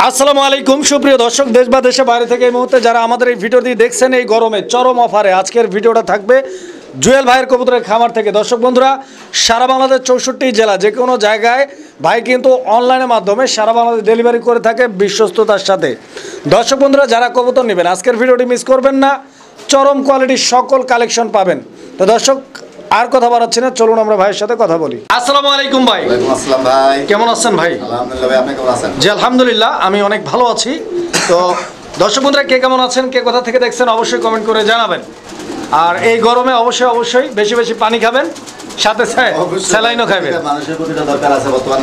আসসালামু আলাইকুম সুপ্রিয় দর্শক, দেশ বা দেশে বাইরে থেকে এই মুহূর্তে যারা আমাদের এই ভিডিওটি দেখছেন, এই গরমে চরম অফারে আজকের ভিডিওটা থাকবে জুয়েল ভাইয়ের কবুতরের খামার থেকে। দর্শক বন্ধুরা, সারা বাংলাদেশ 64 জেলা যে কোনো জায়গায় ভাই কিন্তু অনলাইনের মাধ্যমে সারা বাংলাদেশ ডেলিভারি করে থাকে বিশ্বস্ততার সাথে। দর্শক বন্ধুরা, যারা কবুতর নেবেন আজকের ভিডিওটি মিস করবেন না, চরম কোয়ালিটির সকল কালেকশন পাবেন। তো দর্শক আর কথা বাড়াচ্ছি না, চলুন আমরা ভাইয়ের সাথে কথা বলি। আসসালামু আলাইকুম ভাই। ওয়ালাইকুম আসসালাম ভাই, কেমন আছেন ভাই? আলহামদুলিল্লাহ ভাই, আপনি কেমন আছেন? জি আলহামদুলিল্লাহ, আমি অনেক ভালো আছি। তো দর্শক বন্ধুরা, কে কেমন আছেন, কে কোথা থেকে দেখছেন অবশ্যই কমেন্ট করে জানাবেন। আর এই গরমে অবশ্যই বেশি বেশি পানি খাবেন, সাথে স্যালাইনও খাবেন। মানুষের প্রতিটা দরকার আছে, বর্তমান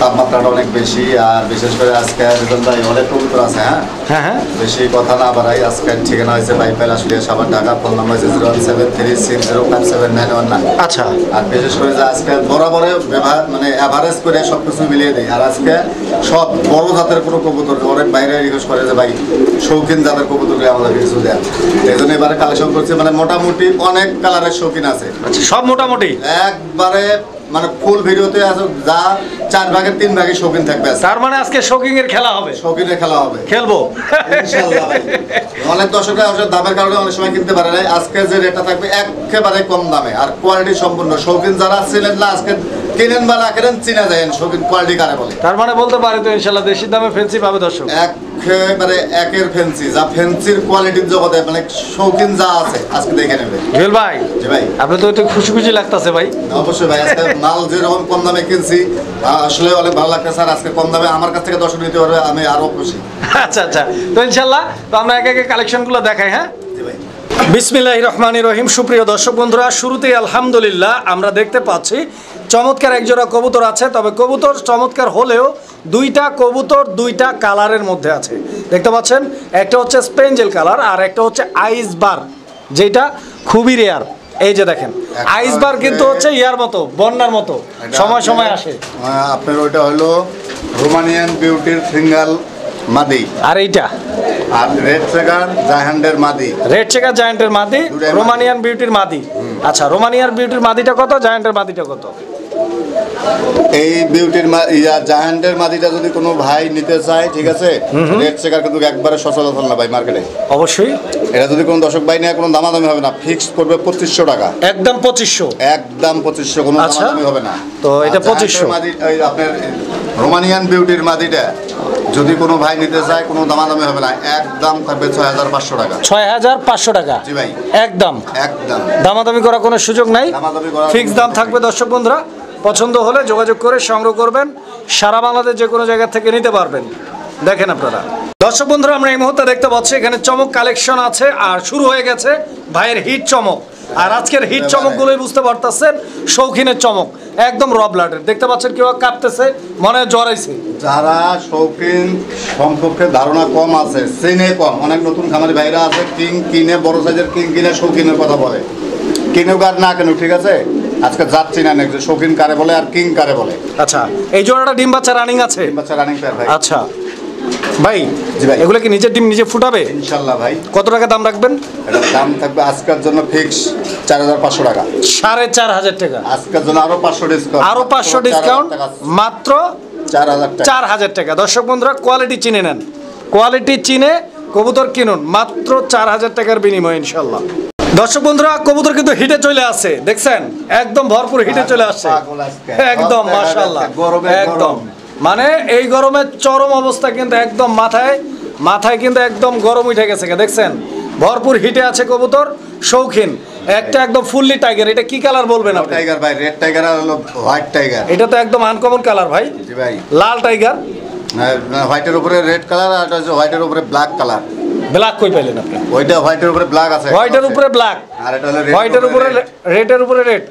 তাপমাত্রাটা অনেক বেশি। আর বিশেষ করে আজকে রিজন ভাই অনেক কবুতর আছে। হ্যাঁ হ্যাঁ, বেশি কথা না বাড়াই, আজকে ঠিকানা হয়েছে বাইপাইল আসলিয়া সাভার ঢাকা, ফোন নাম্বার হয়েছে 017360579। আচ্ছা, আর বিশেষ করে যে আজকে বরাবরে মানে অ্যাভারেজ করে সব কিছু মিলিয়ে দেয়। আর আজকে সব বড় জাতের কোনো কবুতর অনেক বাইরে রিকোয়েস্ট করে যে ভাই শৌখিন জাতের কবুতরকে আমাদের কিছু দেন, এই জন্য এবারে কালেকশন করছে। মানে মোটামুটি অনেক কালারের শৌখিন আছে। আচ্ছা, সব মোটামুটি একবারে মানে ফুল ভিডিওতে আছে, যা 4 ভাগের 3 ভাগে শৌখিন থাকবে। তার মানে আজকে শৌখিং এর খেলা হবে, শৌখিনের খেলা হবে, খেলবো ইনশাআল্লাহ ভাই। অনেক দর্শকরা আসলে দামের কারণে অনেক সময় কিনতে পারে না। আজকে যে রেটটা থাকবে একেবারে কম দামে আর কোয়ালিটি সম্পূর্ণ। শৌখিন যারা ছিলেন না, আজকে কিনেন বা না কিনেন চিনা যায় শৌখিন কোয়ালিটি কারে বলে। তার মানে বলতে পারি তো ইনশাআল্লাহ দেশি দামে ফেন্সি পাবে দর্শক। একেবারে একের ফেন্সি, যা ফেন্সির কোয়ালিটির জগতে মানে শৌখিন যা আছে আজকে দেখে নেবে। জুয়েল ভাই, জি ভাই, আপনি তো একটু খুশি খুশি লাগতেছে ভাই। অবশ্যই ভাই, আজকে মাল যেরকম কম দামে কিনছি আসলে অনেক ভালো লাগছে। স্যার আজকে কম দামে আমার কাছ থেকে দর্শক নিতে পারবে, আমি আরো খুশি। আচ্ছা, তো ইনশাআল্লাহ তো আমরা একে একে কালেকশনগুলো দেখাই। হ্যাঁ, জি ভাই। বিসমিল্লাহির রহমানির রহিম। সুপ্রিয় দর্শক বন্ধুরা, শুরুতেই আলহামদুলিল্লাহ আমরা দেখতে পাচ্ছি চমৎকার একজোড়া কবুতর আছে। তবে কবুতর চমৎকার হলেও দুইটা কবুতর দুইটা কালারের মধ্যে আছে। দেখতে পাচ্ছেন, একটা হচ্ছে স্পেঞ্জেল কালার আর একটা হচ্ছে আইসবার, যেটা খুবই রেয়ার। এই যে দেখেন, আইসবার কিন্তু হচ্ছে ইয়ার মতো, বন্যার মতো সময় সময় আসে। আপনার ওইটা হলো রোমানিয়ান বিউটির সিঙ্গেল মাদি, আর এইটা আর রেড চেকার জায়ান্টের মাদি। রেড চেকার জায়ান্টের মাদি, রোমানিয়ান বিউটির মাদি। আচ্ছা, রোমানিয়ান বিউটির মাদিটা কত, জায়ান্টের মাদিটা কত? এই বিউটির জায়ান্টের মাদিটা যদি কোনো ভাই নিতে চায়, ঠিক আছে, রেড চেকার কিন্তু একবারে সচরাচর না ভাই মার্কেটে। অবশ্যই এটা যদি কোনো দর্শক ভাই নেয়, কোনো দামাদামি হবে না, ফিক্সড করবে 2500 টাকা। একদম 2500, একদম 2500, কোনো দামাদামি হবে না। তো এটা 2500। মাদি আপনার রোমানিয়ান বিউটির মাদিটা যদি কোনো ভাই নিতে চায়, কোনো দামাদামি হবে না, একদম থাকবে 6500 টাকা। 6500 টাকা, জি ভাই, একদম একদম দামাদামি করার কোনো সুযোগ নাই, ফিক্স দাম থাকবে। দর্শক বন্ধুরা, পছন্দ হলে যোগাযোগ করে সংগ্রহ করবেন, সারা বাংলাদেশ যে কোনো জায়গা থেকে নিতে পারবেন। দেখেন আপনারা দর্শক বন্ধুরা, আমরা এই মুহূর্তে দেখতে পাচ্ছি এখানে চমক কালেকশন আছে আর শুরু হয়ে গেছে ভাইয়ের হিট চমক। আর আজকের হিট চমকগুলোই বুঝতে পারতেছেন, শৌখিনের চমক, একদম র ব্লাডের। দেখতে পাচ্ছেন কেউ কাঁপতেছে, মনে জড়াইছে। যারা শৌখিন সম্পর্কে ধারণা কম আছে, চেনে কম, অনেক নতুন খামারি ভাইরা আছে কিং কিনে, বড় সাইজের কিং কিনে শৌখিনের কথা বলে। কিনুক আর না কেন, ঠিক আছে, আজকে যাচ্ছি না যে শৌখিন কারে বলে আর কিং কারে বলে। আচ্ছা, এই জোড়াটা ডিম বাচ্চা রানিং আছে? ডিম বাচ্চা রানিং পেয়ার ভাই। আচ্ছা ভাই, জি ভাই, এগুলো কি নিজের ডিম নিজে ফুটাবে? ইনশাআল্লাহ ভাই। কত টাকা দাম রাখবেন? এটার দাম থাকবে আজকের জন্য ফিক্স 4500 টাকা। 4500 টাকা আজকের জন্য আরো 500 ডিসকাউন্ট, আরো 500 ডিসকাউন্ট, মাত্র 4000 টাকা। দর্শক বন্ধুরা, কোয়ালিটি চিনে নেন, কোয়ালিটি চিনে কবুতর কিনুন, মাত্র 4000 টাকার বিনিময়ে ইনশাআল্লাহ। দর্শক বন্ধুরা, কবুতর কিন্তু হিটে চলে আসছে, দেখছেন একদম ভরপুর হিটে চলে আসছে, একদম মাশাআল্লাহ, একদম মানে এই গরমে চরম অবস্থা, কিন্তু একদম মাথায় কিন্তু একদম গরম উঠে গেছে। দেখছেন ভরপুর হিটে আছে কবুতর, শৌখিন, একটা একদম ফুললি টাইগার। এটা কি কালার বলবেন আপনি? টাইগার ভাই, রেড টাইগার আর হলো হোয়াইট টাইগার। এটা তো একদম আনকমন কালার ভাই। জি ভাই, লাল টাইগার, হোয়াইটের উপরে রেড কালার, আর এটা হোয়াইটের উপরে ব্ল্যাক কালার। ব্ল্যাক কই পাইলেন আপনি? ওইটা হোয়াইটের উপরে ব্ল্যাক আছে, হোয়াইটের উপরে ব্ল্যাক, আর এটা হলো হোয়াইটের উপরে রেডের উপরে রেড।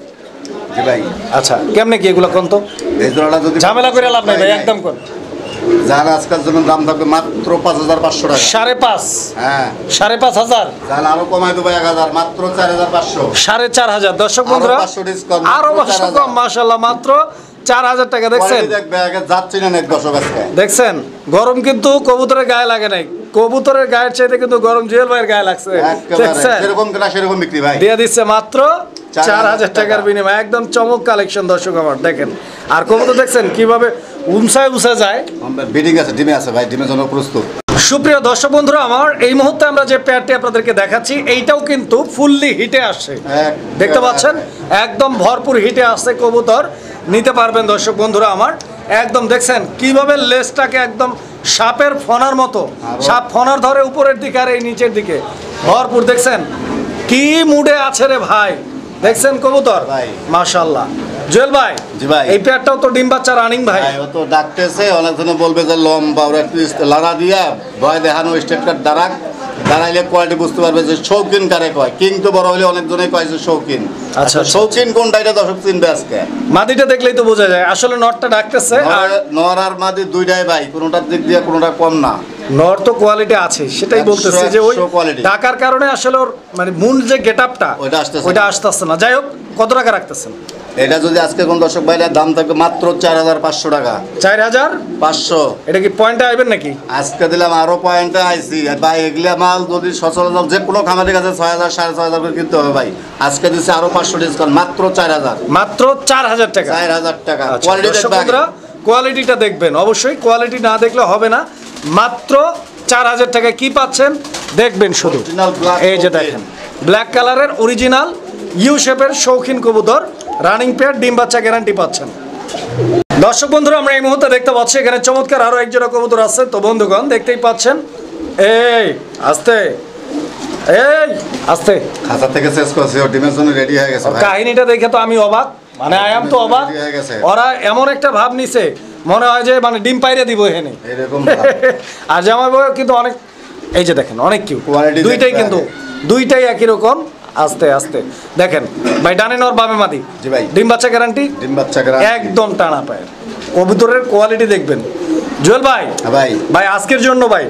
জি ভাই। আচ্ছা, কেমনে কি এগুলো কোন তো? এই জোড়াটা যদি ঝামেলা করে লাভ নাই ভাই, একদম কোন। যারা আজকের জন্য দাম থাকবে মাত্র 5500 টাকা। 5.5, হ্যাঁ 5.5 যারা আরো কমাই দেবো 1000, মাত্র 4500। 4500। দর্শক বন্ধুরা, আরো 500 কম, মাশাআল্লাহ, মাত্র 4000 টাকা। দেখছেন, যাচ্ছি না দর্শক আজকে দেখছেন গরম কিন্তু কবুতরের গায়ে লাগে নাই, কবুতরের গায়ের চাইতে কিন্তু গরম জুয়েল ভাইয়ের গায়ে লাগছে। দেখছেন, সেরকম কিনা সেরকম বিক্রি ভাই, দিয়ে দিচ্ছে মাত্র 4000 টাকার বিনিময়ে। একদম চমক কালেকশন দর্শক আমার, দেখেন। আর কবুতর দেখছেন কিভাবে উমসায় উসে যায়। বিডিং আছে, ডিমে আছে ভাই, ডিমের জন্য প্রস্তুত। সুপ্রিয় দর্শক বন্ধুরা, আমার এই মুহূর্তে আমরা যে পেয়ারটি আপনাদেরকে দেখাচ্ছি এইটাও কিন্তু ফুললি হিটে আসছে, দেখতে পাচ্ছেন একদম ভরপুর হিটে আসছে কবুতর, নিতে পারবেন দর্শক বন্ধুরা আমার। একদম দেখছেন কিভাবে লেজটাকে একদম সাপের ফনার মতো, সাপ ফনার ধরে উপরের দিকে আর এই নিচের দিকে ভরপুর, দেখছেন কি মুডে আছে রে ভাই, দেখছেন কবুতর মাশাআল্লাহ। জুয়েল ভাই, জি ভাই, এই পেয়ারটাও তো ডিম বাচ্চা রানিং ভাই। ও তো ডাকতেছে, অনেকজনে বলবে যে লম্বা ওরা একটু লাড়া দিয়া ভয় দেখানো, স্টেট কার্ড দাঁড়াইলে কোয়ালিটি বুঝতে পারবে যে শৌখিন কারে কয়। কিং তো বড় হলে অনেকজনেই কয় যে শৌখিন। আচ্ছা, শৌখিন কোনটা এটা দর্শক চিনবে আজকে। মাদিটা দেখলেই তো বোঝা যায় আসলে নটটা ডাকতেছে, আর নর আর মাদি দুইটাই ভাই, কোনোটার দিক দিয়ে কোনোটা কম না। নর তো কোয়ালিটি আছে, সেটাই বলতেছে যে ওই টাকার কারণে আসলে ওর মানে মূল যে গেটআপটা ওইটা আসতেছে না। যাই হোক, কত টাকা রাখতেছেন এটা? যদি আজকে কোন দর্শক ভাইরা দাম থাকবে মাত্র 4,500 টাকা। 4,500? এটা কি পয়েন্টে আইবেন নাকি? আজকে দিলাম আরো পয়েন্টে আইছি ভাই। এগুলা মাল যদি সচরাচর যে কোনো খামারের কাছে 6,000 6,500 করে কিনতে হবে ভাই। আজকে দিচ্ছে আরো 500 ডিসকাউন্ট, মাত্র 4,000। মাত্র 4,000 টাকা? 4,000 টাকা। কোয়ালিটিটা দেখবেন অবশ্যই, কোয়ালিটি না দেখলে হবে না। মাত্র 4,000 টাকায় কি পাচ্ছেন দেখবেন শুধু। এই যে দেখেন ব্ল্যাক কালারের অরিজিনাল ইউ শেপের শৌখিন কবুতর, রানিং পেয়ার, ডিম বাচ্চা গ্যারান্টি পাচ্ছেন। দর্শক বন্ধুরা, আমরা এই মুহূর্তে দেখতে পাচ্ছি এখানে চমৎকার আরো একজোড়া কবুতর আছে। তো বন্ধুগণ দেখতেই পাচ্ছেন, এই আস্তে এই আস্তে খাঁচা থেকে শেষ করছে, ও ডিমের জন্য রেডি হয়ে গেছে ভাই। কাহিনীটা দেখে তো আমি অবাক, মানে আই এম তো অবাক। ওরা এমন একটা ভাব নিছে মনে হয় যে মানে ডিম পাইরে দিব এখানে এরকম। আর জামাই বউ কিন্তু অনেক, এই যে দেখেন অনেক কিউট, দুইটাই কিন্তু দুইটাই একই রকম। আস্তে আস্তে দেখেন ভাই, ডানে নর বামে মাদি। জি ভাই, ডিম বাচ্চা গ্যারান্টি, ডিম বাচ্চা গ্যারান্টি, একদম টানা পায়ের কবুতরের কোয়ালিটি দেখবেন। জুয়েল ভাই, ভাই ভাই আজকের জন্য ভাই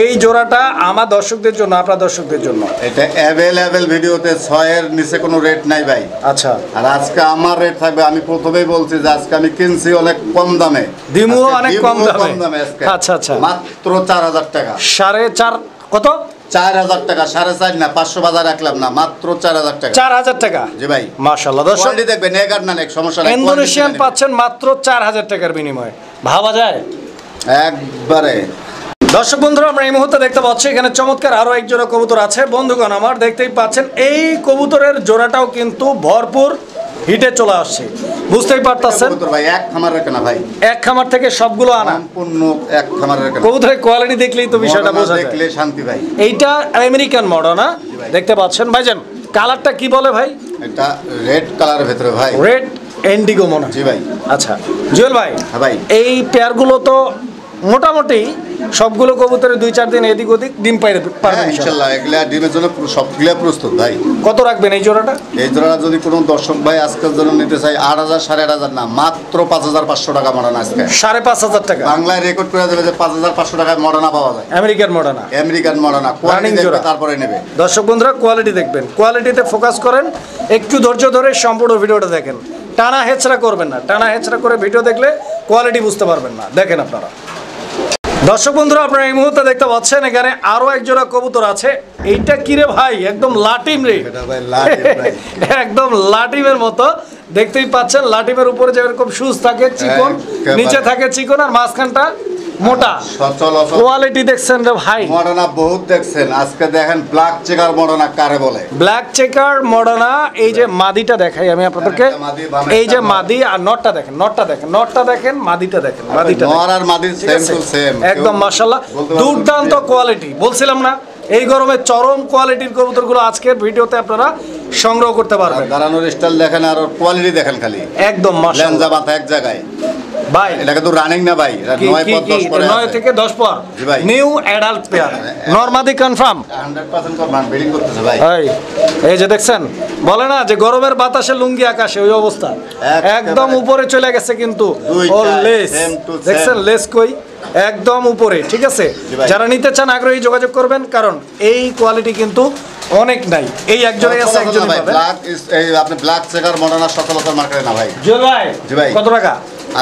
এই জোড়াটা আমার দর্শকদের জন্য, আপনার দর্শকদের জন্য এটা অ্যাভেলেবেল ভিডিওতে 6 এর নিচে কোনো রেট নাই ভাই। আচ্ছা, আর আজকে আমার রেট থাকবে, আমি প্রথমেই বলছি যে আজকে আমি কিনছি অনেক কম দামে, দিমুও অনেক কম দামে আজকে। আচ্ছা আচ্ছা, মাত্র 4,000 টাকা। 4.5 কত? 4,000 টাকা, 4.5 না, 500 বাজার রাখলাম না, মাত্র 4,000 টাকা। 4,000 টাকা? জি ভাই, মাশাআল্লাহ। দর্শক দেখবেন নেগার না নেক সমস্যা নাই, ইন্দোনেশিয়ান পাচ্ছেন মাত্র 4,000 টাকার বিনিময়ে, ভাবা যায় একবারে। দর্শক বন্ধুরা, আমরা এই মুহূর্তে দেখতে পাচ্ছি এখানে চমৎকার আরো এক জোড়া কবুতর আছে। বন্ধুগণ আমার দেখতেই পাচ্ছেন এই কবুতরের জোড়াটাও কিন্তু ভরপুর হিটে চলে আসছে, বুঝতেই পারতেছেন ভাই। এক খামারের কেনা ভাই, এক খামার থেকে সবগুলো আনা, সম্পূর্ণ এক খামারের কেনা। কবুতরের কোয়ালিটি দেখলেই তো বিষয়টা বোঝা যায়, দেখলে শান্তি ভাই। এইটা আমেরিকান মডার্ন না, দেখতে পাচ্ছেন ভাইজান। কালারটা কি বলে ভাই? এটা রেড কালারের ভিতরে ভাই, রেড ইন্ডিগো মনে। জি ভাই। আচ্ছা জুয়েল ভাই, হ্যাঁ ভাই, এই পেয়ারগুলো তো মোটামুটি সবগুলো কবুতরের 2-4 দিন এদিক ওদিক ডিম পাইরে পারবেন ইনশাআল্লাহ। এগুলা ডিমের জন্য সবগুলা প্রস্তুত ভাই। কত রাখবেন এই জোড়াটা? এই জোড়াটা যদি কোনো দর্শক ভাই আজকের জন্য নিতে চাই 8,000 8,500 না, মাত্র 5,500 টাকা মডার্ন। আজকে 5,500 টাকা বাংলায় রেকর্ড করে দেবে যে 5,500 টাকায় মডার্না পাওয়া যায়। American Moderna, American Moderna quality দেখবে তারপরে নেবে। দর্শক বন্ধুরা কোয়ালিটি দেখবেন, কোয়ালিটিতে ফোকাস করেন, একটু ধৈর্য ধরে সম্পূর্ণ ভিডিওটা দেখেন, টানা হেচড়া করবেন না। টানা হেচড়া করে ভিডিও দেখলে কোয়ালিটি বুঝতে পারবেন না। দেখেন আপনারা দর্শক বন্ধুরা, আপনারা এই মুহূর্তে দেখতে পাচ্ছেন এখানে আরো এক জোড়া কবুতর আছে। এইটা কি রে ভাই? একদম লাটিম রে, একদম লাটিমের মতো দেখতেই পাচ্ছেন। লাটিমের উপরে যেরকম সুজ থাকে চিকন, নিচে থাকে চিকন, আর মাঝখানটা মোটা। কোয়ালিটি দেখছেন রে ভাই, মডার্না বহুত দেখছেন। আজকে দেখেন ব্ল্যাক চেকার মডার্না কারে বলে। Black checker Moderna. এই যে মাদিটা দেখাই আমি আপনাদেরকে, এই যে মাদি আর নটটা দেখেন, নটটা দেখেন, নটটা দেখেন, মাদিটা দেখেন, মাদিটা নর আর মাদি সেম টু সেম, একদম মাশাআল্লাহ দুর্দান্ত কোয়ালিটি। বলছিলাম না এই গরমে চরম কোয়ালিটির কবুতরগুলো আজকের ভিডিওতে আপনারা সংগ্রহ করতে পারবেন। দাঁড়ানোর স্টাইল দেখেন আর কোয়ালিটি দেখেন, খালি একদম মাশাআল্লাহ। লেঞ্জা মাথা এক জায়গায় ভাই, এটা কিন্তু রানিং না ভাই, এটা 9 থেকে 10 পর নিউ অ্যাডাল্ট পেয়ার, নরমাদি কনফার্ম 100% কনফার্ম ব্রিডিং করতেছে ভাই। এই যে দেখছেন, বলে না যে গরমের বাতাসে লুঙ্গি আকাশে, ওই অবস্থা একদম উপরে চলে গেছে। কিন্তু ওর লেস দেখছেন, লেস কই একদম উপরে, ঠিক আছে। যারা নিতে চান আগ্রহী যোগাযোগ করবেন, কারণ এই কোয়ালিটি কিন্তু অনেক নাই। এই একজনই আছে, একজনই পাবেন। ব্ল্যাক এই আপনি ব্ল্যাক চেকার মডার্না সচরাচর মার্কেটে না ভাই। জুয়েল ভাই, জি ভাই, কত টাকা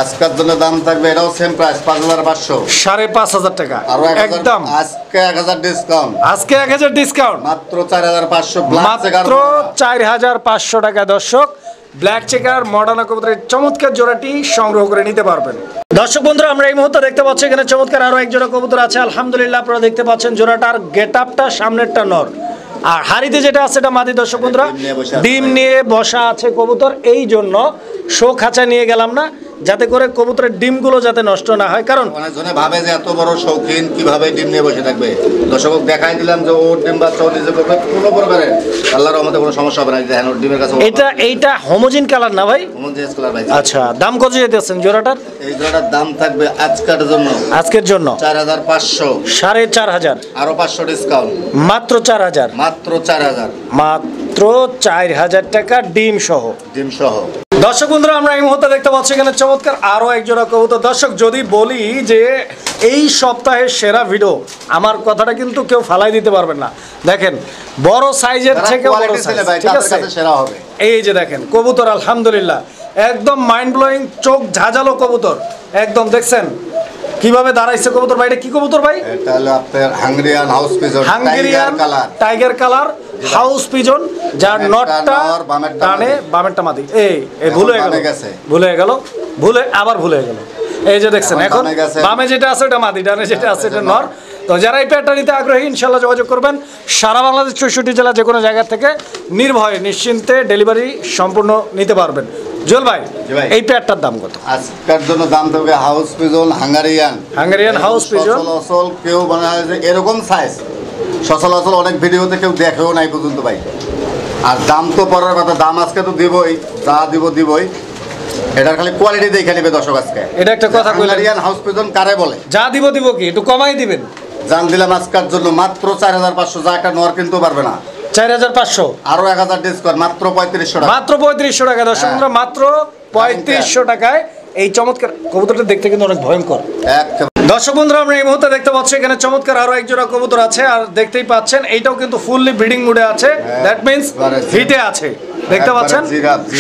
আজকের জন্য দাম থাকবে? এটাও সেম প্রাইস 5,500, 5,500 টাকা একদম। আজকে 1,000 ডিসকাউন্ট, আজকে 1,000 ডিসকাউন্ট, মাত্র 4,500 ব্ল্যাক চেকার, মাত্র 4,500 টাকা। দর্শক ব্ল্যাক চেকার মডার্না কবুতরের চমৎকার জোড়াটি সংগ্রহ করে নিতে পারবেন। দর্শক বন্ধুরা, আমরা এই মুহূর্তে দেখতে পাচ্ছি এখানে চমৎকার আরো এক জোড়া কবুতর আছে। আলহামদুলিল্লাহ, আপনারা দেখতে পাচ্ছেন জোড়াটার গেট আপটা সামনেরটা নর, আর হাড়িতে যেটা আছে এটা মাদি। দর্শক বন্ধুরা, ডিম নিয়ে বসা আছে কবুতর, এই জন্য শো খাঁচা নিয়ে গেলাম না, যাতে করে কবুতরের ডিমগুলো যাতে নষ্ট না হয়। কারণ অনেকজনে ভাবে যে এত বড় শৌখিন কিভাবে ডিম নিয়ে বসে থাকবে। দর্শক দেখাই দিলাম যে ওর ডিম বাচ্চা ও নিজে করবে, কোনো প্রকারের আল্লাহর রহমতে কোনো সমস্যা হবে না। দেখেন ওর ডিমের কাছে এইটা হোমোজিন কালার না ভাই? হোমোজিনিয়াস কালার ভাই। আচ্ছা, দাম কত যেতেছেন জোড়াটার? এই জোড়াটার দাম থাকবে আজকের জন্য 4500, 4500, আরো 500 ডিসকাউন্ট, মাত্র 4000, মাত্র 4000, মাত্র 4000 টাকা ডিম সহ। ডিম সহ। দর্শক বন্ধুরা, আমরা এই মুহূর্তে দেখতে পাচ্ছি এখানে চমৎকার আরো এক জোড়া কবুতর। দর্শক, যদি বলি যে এই সপ্তাহের সেরা ভিডিও, আমার কথাটা কিন্তু কেউ ফালাই দিতে পারবেন না। দেখেন, বড় সাইজের থেকে বড় সাইজ, ঠিক আছে? সেরা হবে। এই যে দেখেন কবুতর, আলহামদুলিল্লাহ একদম মাইন্ড ব্লোয়িং, চোখ ঝাঁঝালো কবুতর, একদম দেখছেন কিভাবে দাঁড়াইছে কবুতর ভাই। এটা কি কবুতর ভাই? এটা হলো আপনার Hungarian house pigeon, Hungarian tiger colour house pigeon, যার নটটা ডানে, বামেরটা মাদি। এই ভুলে গেল, আবার ভুলে গেল। এই যে দেখছেন, এখন বামে যেটা আছে ওটা মাদি, ডানে যেটা আছে এটা নর। তো যারা এই পেয়ারটা নিতে আগ্রহী, ইনশাল্লাহ যোগাযোগ করবেন। সারা বাংলাদেশ 64 জেলা যে কোনো জায়গা থেকে নির্ভয়ে নিশ্চিন্তে ডেলিভারি সম্পূর্ণ নিতে পারবেন। জুয়েল ভাই, এই পেয়ারটার দাম কত? আজকের জন্য দাম থাকবে house pigeon, Hungarian house pigeon. সচরাচর কেউ বানায় যে এরকম সাইজ, সচরাচর অনেক ভিডিওতে কেউ দেখেও নাই পর্যন্ত ভাই। আর দাম তো পরের কথা, দাম আজকে তো দিবই, যা দিবই। এটার খালি কোয়ালিটি দেখে নেবে দর্শক আজকে। এটা একটা কথা কইলেন, হাঙ্গেরিয়ান হাউস পিজন কারে বলে? যা দিব কি একটু কমাই দিবেন? জান দিলাম আজকের জন্য মাত্র 4500, যা একটা নর কিনতে পারবে না। 4500, আরো 1000 ডিসকাউন্ট, মাত্র 3500 টাকা। মাত্র 3500 টাকা। দর্শক বন্ধুরা, মাত্র 3500 টাকায় এই চমৎকার কবুতরটা দেখতে কিন্তু অনেক ভয়ঙ্কর। দর্শক বন্ধুরা, আমরা এই মুহূর্তে দেখতে পাচ্ছি এখানে চমৎকার আরো এক জোড়া কবুতর আছে, আর দেখতেই পাচ্ছেন এইটাও কিন্তু ফুললি ব্রিডিং মুডে আছে। দ্যাট মিন্স হিটে আছে। দেখতে পাচ্ছেন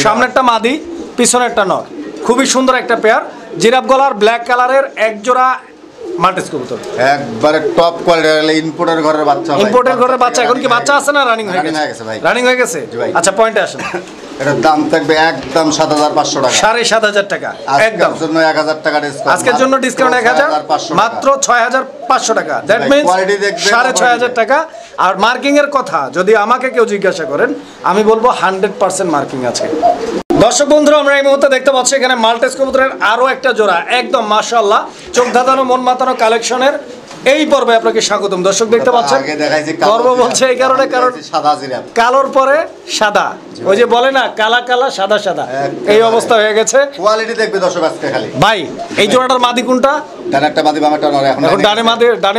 সামনেরটা মাদি, পিছনেরটা নর। খুবই সুন্দর একটা পেয়ার, জিরাফ গলার ব্ল্যাক কালারের এক জোড়া মাল্টিস কবুতর, একবারে টপ কোয়ালিটির ইম্পোর্টের ঘরের বাচ্চা। ইম্পোর্টের ঘরের বাচ্চা। এখন কি বাচ্চা আছে না রানিং হয়ে গেছে? ভাই রানিং হয়ে গেছে। আচ্ছা, পয়েন্টে আসেন। এটার দাম থাকবে একদম 7500 টাকা, 7500 টাকা একদম। জন্য 1000 টাকা ডিসকাউন্ট, আজকের জন্য ডিসকাউন্ট 1000, মাত্র 6500 টাকা। দ্যাট মিন্স 6500 টাকা। আর মার্কিং এর কথা যদি আমাকে কেউ জিজ্ঞাসা করেন, আমি বলবো 100% মার্কিং আছে। দর্শক বন্ধুরা, আমরা এই মুহূর্তে দেখতে পাচ্ছি এখানে মাল্টিস কবুতরের আরো একটা জোড়া, একদম মাশাআল্লাহ চোখ ধাঁধানো মন মাতানো কালেকশনের এই পর্বে আপনাকে স্বাগতম। দর্শক দেখতে পাচ্ছেন, পর্ব বলছে এই কারণে, কারণ কালোর পরে সাদা, ওই যে বলে না কালা কালা সাদা সাদা, এই অবস্থা হয়ে গেছে। কোয়ালিটি দেখবে দর্শক আজকে খালি। ভাই, এই জোড়াটার মাদি কোনটা? ডানেরটা মাদি, বামেরটা নর। এখন ডানে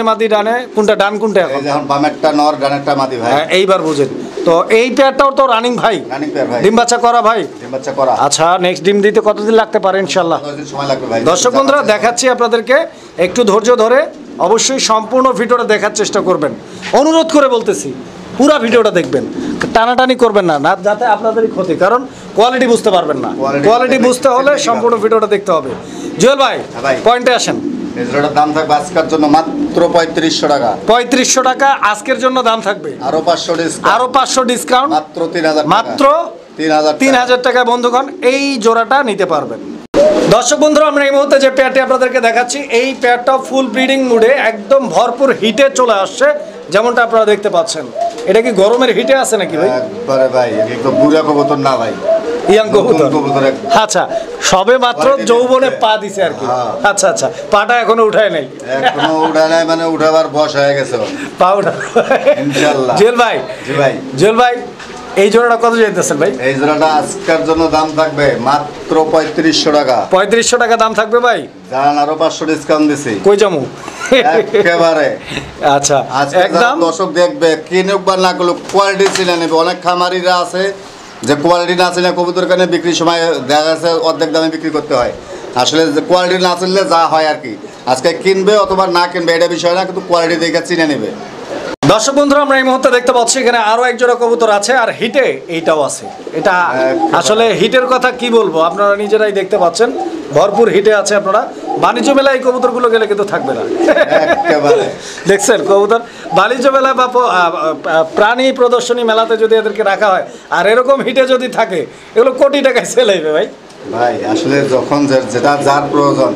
মাদি, ডানে কোনটা, ডান কোনটা? এখন বামেরটা নর, ডানেরটা মাদি ভাই। এইবার বুঝেন তো। এই পেয়ারটাও তো রানিং ভাই, রানিং পেয়ার ভাই, ডিম বাচ্চা করা ভাই, ডিম বাচ্চা করা। আচ্ছা, নেক্সট ডিম দিতে কতদিন লাগতে পারে? ইনশাআল্লাহ 10 দিন সময় লাগবে ভাই। দর্শক বন্ধুরা, দেখাচ্ছি আপনাদেরকে, একটু ধৈর্য ধরে অবশ্যই সম্পূর্ণ ভিডিওটা দেখার চেষ্টা করবেন। অনুরোধ করে বলতেছি, পুরো ভিডিওটা দেখবেন, টানাটানি করবেন না, যাতে আপনাদেরই ক্ষতি, কারণ কোয়ালিটি বুঝতে পারবেন না। কোয়ালিটি বুঝতে হলে সম্পূর্ণ ভিডিওটা দেখতে হবে। জুয়েল ভাই, পয়েন্টে আসেন। এই জোড়াটার দাম থাকবে আজকের জন্য মাত্র 3500 টাকা। 3500 টাকা আজকের জন্য দাম থাকবে, আরো 500 ডিসকাউন্ট, আরো 500 ডিসকাউন্ট, মাত্র 3000, মাত্র 3000 টাকা বন্ধুগণ এই জোড়াটা নিতে পারবেন। দর্শক বন্ধুরা, আমরা এই মুহূর্তে যে পেয়ারটি আপনাদেরকে দেখাচ্ছি, এই পেয়ারটা ফুল ব্রিডিং মুডে একদম ভরপুর হিটে চলে আসছে, যেমনটা আপনারা দেখতে পাচ্ছেন। এটা কি গরমের হিটে আছে নাকি ভাই? একবারে ভাই, এটা বুড়া কবুতর না ভাই, ইয়াং কবুতর। আচ্ছা, সবে মাত্র যৌবনে পা দিছে আর কি। আচ্ছা আচ্ছা, পাটা এখনো উঠায় নাই? এখনো উঠায় নাই, মানে উঠাবার বয়স হয়ে গেছে পা উঠা ইনশাআল্লাহ। জুয়েল ভাই, জি ভাই, জুয়েল ভাই, এই জোড়াটা কত চাইতেছেন ভাই? এই জোড়াটা আজকের জন্য দাম থাকবে মাত্র 3500 টাকা। 3500 টাকা দাম থাকবে ভাই। জান আরো 500 ডিসকাউন্ট দিছি। কই যামু একেবারে? আচ্ছা, একদম দর্শক দেখবে, কিনুক বা না করুক, কোয়ালিটি চিনে নেবে। অনেক খামারিরা আছে যে কোয়ালিটি না চিনে কবুতর কানে বিক্রির সময় দেখা যাচ্ছে অর্ধেক দামে বিক্রি করতে হয়। আসলে কোয়ালিটি না চিনলে যা হয় আর কি, আজকে কিনবে অথবা না কিনবে এটা বিষয় না, কিন্তু কোয়ালিটি দেখে চিনে নেবে। দর্শক বন্ধুরা, আমরা এই মুহূর্তে দেখতে পাচ্ছি এখানে আরো এক জোড়া কবুতর আছে, আর হিটে এইটাও আছে। এটা আসলে হিটের কথা কি বলবো, আপনারা নিজেরাই দেখতে পাচ্ছেন, ভরপুর হিটে আছে। আপনারা বাণিজ্য মেলায় এই কবুতরগুলো গেলে কিন্তু থাকবে না। দেখছেন কবুতর বাণিজ্য মেলা বা প্রাণী প্রদর্শনী মেলাতে যদি এদেরকে রাখা হয় আর এরকম হিটে যদি থাকে এগুলো কোটি টাকায় সেল হইবে ভাই। ভাই আসলে যখন যেটা যার প্রয়োজন,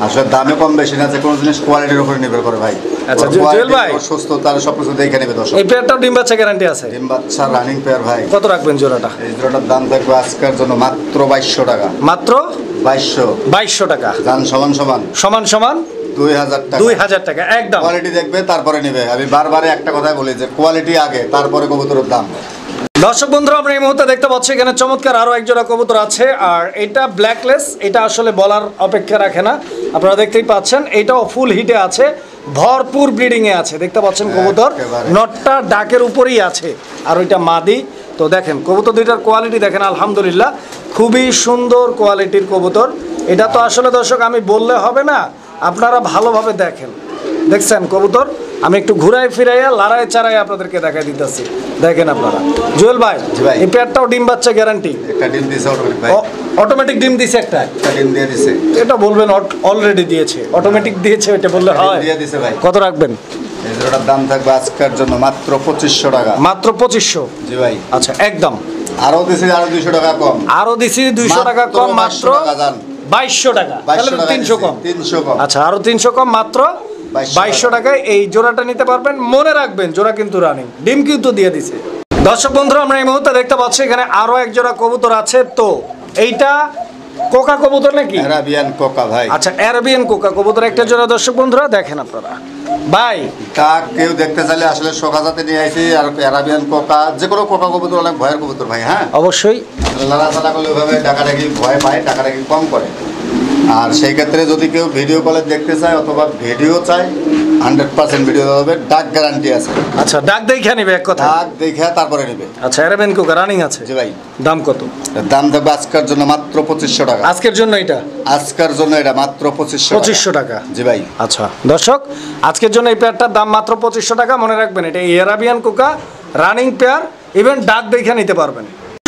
আসলে দামে কম বেশি না, যে কোনো জিনিস কোয়ালিটির উপরে নির্ভর করে ভাই। আচ্ছা জুয়েল ভাই, সুস্থতা সবকিছু দেখে নেবে দর্শক। এই পেয়ারটাও ডিম বাচ্চা গ্যারান্টি আছে? ডিম বাচ্চা রানিং পেয়ার ভাই। কত রাখবেন জোড়াটা? এই জোড়াটার দাম থাকবে আজকের জন্য মাত্র 2200 টাকা। মাত্র 2200 টাকা। দাম সমান 2000 টাকা। 2000 টাকা একদম। কোয়ালিটি দেখবে তারপরে নেবে। আমি বারবার একটা কথাই বলি যে কোয়ালিটি আগে, তারপরে কবুতরের দাম। দর্শক বন্ধুরা, আমরা এই মুহূর্তে দেখতে পাচ্ছি এখানে চমৎকার আরো এক জোড়া কবুতর আছে, আর এটা ব্ল্যাকলেস। এটা আসলে বলার অপেক্ষা রাখে না, আপনারা দেখতেই পাচ্ছেন। এটাও ফুল হিটে আছে, ভরপুর ব্রিডিং এ আছে। দেখতে পাচ্ছেন কবুতর নটটা ডাকের উপরেই আছে, আর ওইটা মাদি। তো দেখেন কবুতর দুইটার কোয়ালিটি দেখেন, আলহামদুলিল্লাহ খুবই সুন্দর কোয়ালিটির কবুতর। এটা তো আসলে দর্শক আমি বললে হবে না, আপনারা ভালোভাবে দেখেন। দেখছেন কবুতর, আমি একটু ঘুরাই ফিরাইয়া লড়াই চারাই আপনাদেরকে দেখাই দিতেছি। দেখেন আপনারা। জুয়েল ভাই, এই পেয়ারটাও ডিম বাচ্চা গ্যারান্টি? একটা ডিম দিছে অটোমেটিক ভাই। অটোমেটিক ডিম দিছে একটা ডিম দিয়ে দিছে। এটা বলবেন অলরেডি দিয়েছে, অটোমেটিক দিয়েছে, এটা বললে হয়? দিয়ে দিছে ভাই। কত রাখবেন? এই জোড়াটার দাম থাকবে আজকের জন্য মাত্র 2500 টাকা। মাত্র 2500? জি ভাই। আচ্ছা একদম। আরো দিছি, আরো 200 টাকা কম। আরো দিছি 200 টাকা কম, মাত্র 2200 টাকা। তাহলে 300 কম। 300 কম। আচ্ছা আরো 300 কম, মাত্র 2200 টাকায় এই জোড়াটা নিতে পারবেন। মনে রাখবেন জোড়া কিন্তু রানিং, ডিম কিন্তু দিয়ে দিছে। দর্শক বন্ধুরা, আমরা এই মুহূর্তে দেখতে পাচ্ছি এখানে আরো এক জোড়া কবুতর আছে। তো এইটা কোকা কবুতর নাকি? আরাবিয়ান কোকা ভাই। আচ্ছা আরাবিয়ান কোকা কবুতর একটা জোড়া। দর্শক বন্ধুরা দেখেন আপনারা ভাই, তা কেউ দেখতে চাইলে আসলে শোকাজাতে নিয়ে আইছি। আর আরাবিয়ান কোকা, যে কোনো কোকা কবুতর অনেক ভয়ের কবুতর ভাই। হ্যাঁ অবশ্যই লড়াচড়া করলে ওইভাবে ডাকাডাকি ভয় পায়, ডাকাডাকি কম করে। আর সেই ক্ষেত্রে যদি কেউ ভিডিও কলে দেখতে চায় অথবা ভিডিও চায়, 100% ভিডিও হবে, ডাক গ্যারান্টি আছে। আচ্ছা ডাক দেখে নিবে এক কথা? ডাক দেখে তারপরে নিবে। আচ্ছা আরাবিয়ান কোকা রানিং আছে? জি ভাই। দাম কত? দাম থাকবে আজকের জন্য মাত্র 2500 টাকা। আজকের জন্য এটা? আজকের জন্য এটা মাত্র 2500 টাকা। জি ভাই। আচ্ছা দর্শক, আজকের জন্য এই পেয়ারটার দাম মাত্র 2500 টাকা। মনে রাখবেন এটা Arabian Coca running pair, even ডাক দেখে নিতে পারবেন।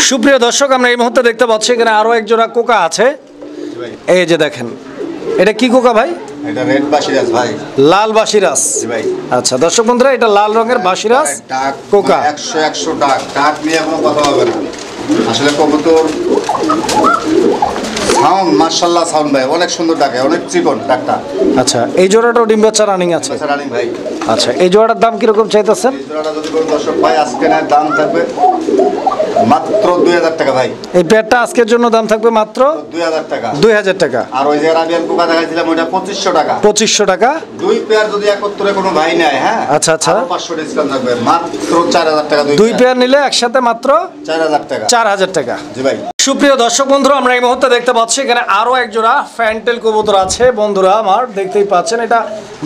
সুপ্রিয় দর্শক, আমরা এই মুহূর্তে দেখতে পাচ্ছি এখানে আরো এক জোড়া কোকা আছে। এই যে দেখেন, এটা কি কোকা ভাই? এটা রেড বাসিরাস ভাই। লাল বাসিরাস? জি ভাই। আচ্ছা দর্শক বন্ধুরা, এটা লাল রঙের বাসিরাস কোকা। 100 ডাক, ডাক নিয়ে কোনো কথা হবে না। আসলে কবুতর সাউন্ড মাশাআল্লাহ, সাউন্ড ভাই অনেক সুন্দর ডাকে, অনেক চিকন ডাকটা। আচ্ছা এই জোড়াটাও ডিম বাচ্চা রানিং আছে? রানিং ভাই। আচ্ছা এই জোড়াটার দাম কিরকম চাইতেছেন? এই জোড়াটা যদি কোনো দর্শক ভাই আজকে নেয়, দাম থাকবে মাত্র 2000 টাকা ভাই। এই পেয়ারটা আজকের জন্য দাম থাকবে মাত্র 2000 টাকা। 2000 টাকা। আর ওই যে আরাবিয়ান কোকা দেখাইছিলাম ওইটা 2500 টাকা। 2500 টাকা। দুই পেয়ার যদি একত্রে কোনো ভাই নেয়, হ্যাঁ আচ্ছা আচ্ছা, 500 ডিসকাউন্ট থাকবে, মাত্র 4000 টাকা। দুই পেয়ার নিলে একসাথে মাত্র 4000 টাকা। 4000 টাকা। জি ভাই। সুপ্রিয় দর্শক বন্ধুরা, আমরা এই মুহূর্তে দেখতে পাচ্ছি এখানে আরো এক জোড়া ফ্যান্টেল কবুতর আছে। বন্ধুরা আমার দেখতেই পাচ্ছেন, এটা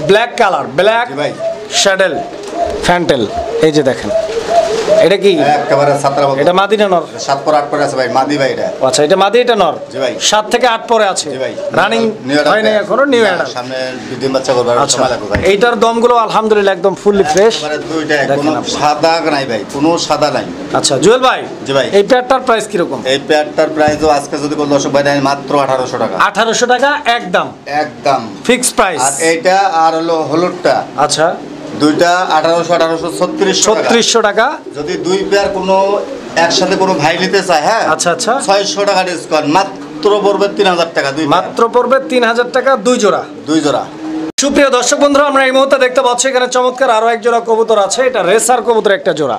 ব্ল্যাক কালার, ব্ল্যাক শ্যাডেল ফ্যান্টেল। এই যে দেখেন, এটা কি একেবারে ছাত্রা বল? এটা মাদি না নর? 7 পর 8 পরে আছে ভাই, মাদি ভাই এটা। আচ্ছা এটা মাদি, এটা নর? জি ভাই। 7 থেকে 8 পরে আছে। জি ভাই। রানিং হয় না এখনো, নিউ অ্যাডাল্ট। সামনে ডিম বাচ্চা করবে আর সময় লাগবে ভাই। এইটার দমগুলো আলহামদুলিল্লাহ একদম ফুললি ফ্রেশ। একেবারে দুইটা, কোনো সাদা নাই ভাই, কোনো সাদা নাই। আচ্ছা জুয়েল ভাই, জি ভাই, এই পেয়ারটার প্রাইস কি রকম? এই পেয়ারটার প্রাইসও আজকে যদি কোন দর্শক ভাই নেয়, মাত্র 1800 টাকা। 1800 টাকা একদম? একদম ফিক্সড প্রাইস। আর এইটা আর হলো হলুদটা, আচ্ছা দুইটা 1800 3600 টাকা। যদি দুই পেয়ার কোনো একসাথে কোনো ভাই নিতে চায়, হ্যাঁ আচ্ছা আচ্ছা, 600 টাকা ডিসকাউন্ট, মাত্র পড়বে 3000 টাকা। দুই মাত্র পড়বে 3000 টাকা, দুই জোড়া। দুই জোড়া। সুপ্রিয় দর্শক বন্ধুরা, আমরা এই মুহূর্তে দেখতে পাচ্ছি এখানে চমৎকার আরো এক জোড়া কবুতর আছে। এটা রেসার কবুতর একটা জোড়া।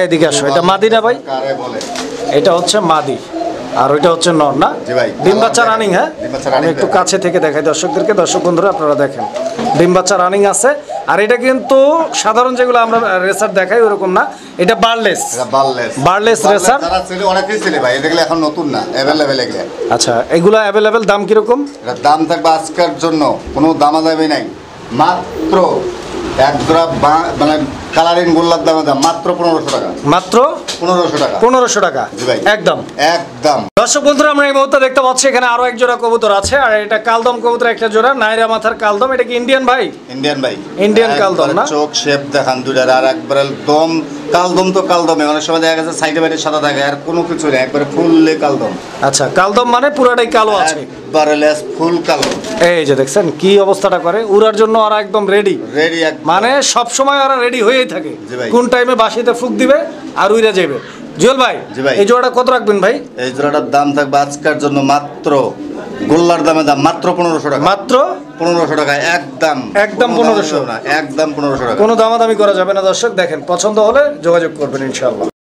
এদিকে আসো, এটা মাদি না ভাই? এটা হচ্ছে মাদি, আর ওইটা হচ্ছে নর না? জি ভাই। ডিম বাচ্চা রানিং? হ্যাঁ, আমি একটু কাছে থেকে দেখাই দর্শকদেরকে। দর্শক বন্ধুরা আপনারা দেখেন, ডিম বাচ্চা রানিং আছে। আর এটা কিন্তু সাধারণ যেগুলো আমরা রেসার দেখাই ওরকম না, এটা বারলেস। বারলেস রেসার অনেকেই ছিল ভাই, এগুলো এখন নতুন না, অ্যাভেলেবেল এগুলো। আচ্ছা এগুলো অ্যাভেলেবেল। দাম কিরকম? দাম থাকবে আজকের জন্য কোনো দামাদামি নাই, মাত্র এক জোড়া মানে কালারিং গোল্লার দামে দাম মাত্র 1500 টাকা। মাত্র 1500 টাকা। 1500 টাকা জি ভাই। একদম একদম। দর্শক বন্ধুরা আমরা এই মুহূর্তে দেখতে পাচ্ছি এখানে আরো এক জোড়া কবুতর আছে, আর এটা কালদম কবুতর একটা জোড়া, নাইরা মাথার কালদম। এটা কি ইন্ডিয়ান ভাই? ইন্ডিয়ান ভাই। ইন্ডিয়ান কালদম না? চোখ শেপ দেখান দুইটার, আর একবার দম কালদম তো কালদমে, অনেক সময় দেখা গেছে সাইডে বাইরে সাদা থাকে, আর কোনো কিছু নেই, একবারে ফুললে কালদম। আচ্ছা, কালদম মানে পুরাটাই কালো আছে, একবারে লেস ফুল কালো। এই যে দেখছেন কি অবস্থাটা করে, উড়ার জন্য ওরা একদম রেডি। রেডি মানে সব সময় ওরা রেডি হয়েই থাকে, জি ভাই। কোন টাইমে বাসিতে ফুক দিবে আর উইরা যাবে। জুয়েল ভাই, জি ভাই। এই জোড়াটা কত রাখবেন ভাই? এই জোড়াটার দাম থাকবে আজকের জন্য মাত্র গোল্লার দামে দাম মাত্র 1500 টাকা। মাত্র 1500 টাকা একদম। একদম কোনো 1500 দাম না, একদম 1500 টাকা। কোনো দামাদামি করা যাবে না। দর্শক দেখেন, পছন্দ হলে যোগাযোগ করবেন ইনশাআল্লাহ।